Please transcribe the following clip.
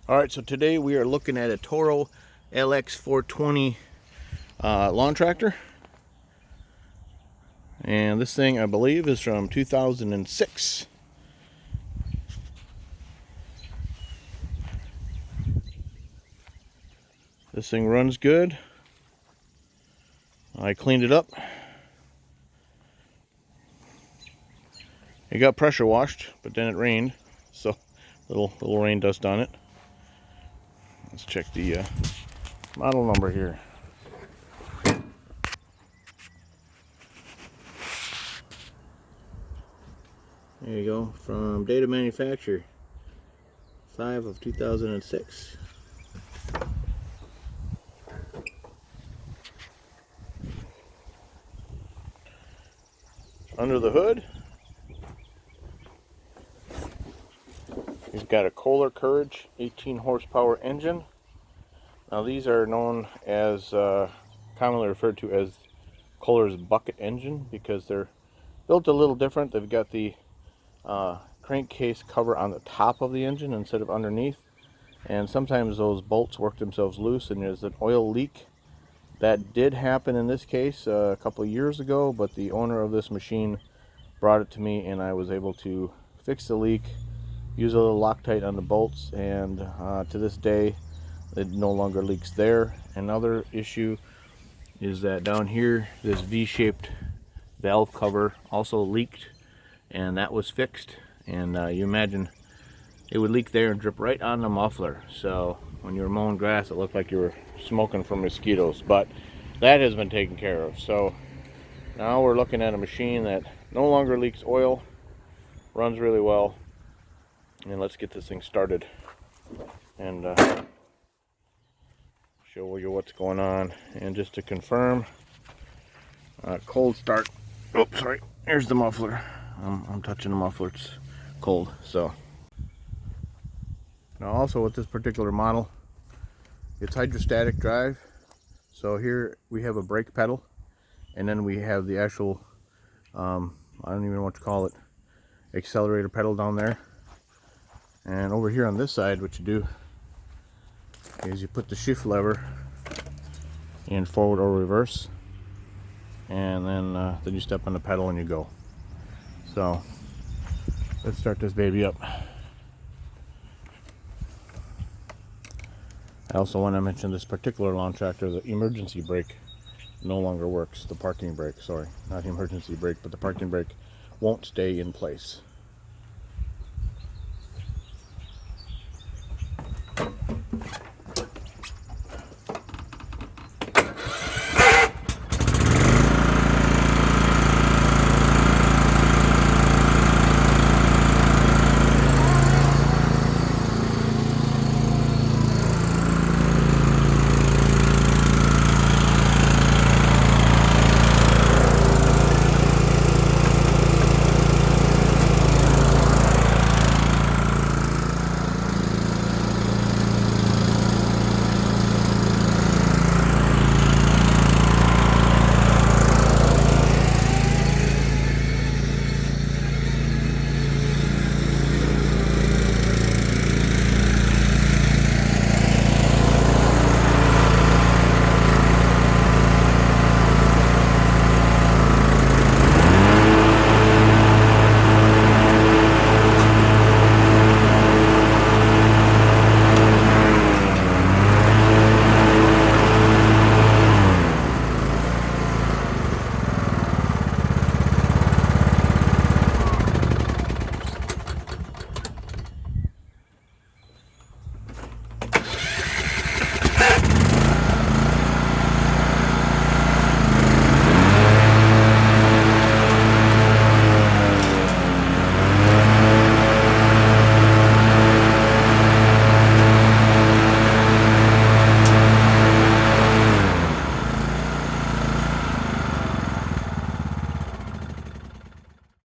Alright, so today we are looking at a Toro LX420 lawn tractor. And this thing, I believe, is from 2006. This thing runs good. I cleaned it up. It got pressure washed, but then it rained, so little rain dust on it. Let's check the model number here. There you go, from date of manufacture, 5 of 2006. Under the hood, you've got a Kohler Courage 18 horsepower engine. Now these are known as, commonly referred to as Kohler's bucket engine because they're built a little different. They've got the crankcase cover on the top of the engine instead of underneath, and sometimes those bolts work themselves loose and there's an oil leak. That did happen in this case a couple of years ago, but the owner of this machine brought it to me and I was able to fix the leak, use a little Loctite on the bolts, and to this day it no longer leaks there. Another issue is that down here this V-shaped valve cover also leaked, and that was fixed. And you imagine it would leak there and drip right on the muffler, so when you were mowing grass it looked like you were smoking from mosquitoes, but that has been taken care of. So now we're looking at a machine that no longer leaks oil, runs really well, and let's get this thing started and show you what's going on. And just to confirm, cold start. Oh, sorry, here's the muffler. I'm touching the muffler, it's cold. So now also with this particular model, it's hydrostatic drive. So here we have a brake pedal, and then we have the actual, I don't even know what to call it, accelerator pedal down there. And over here on this side, what you do is you put the shift lever in forward or reverse, and then you step on the pedal and you go. So let's start this baby up. I also want to mention this particular lawn tractor, the emergency brake no longer works. The parking brake, sorry, not the emergency brake, but the parking brake won't stay in place.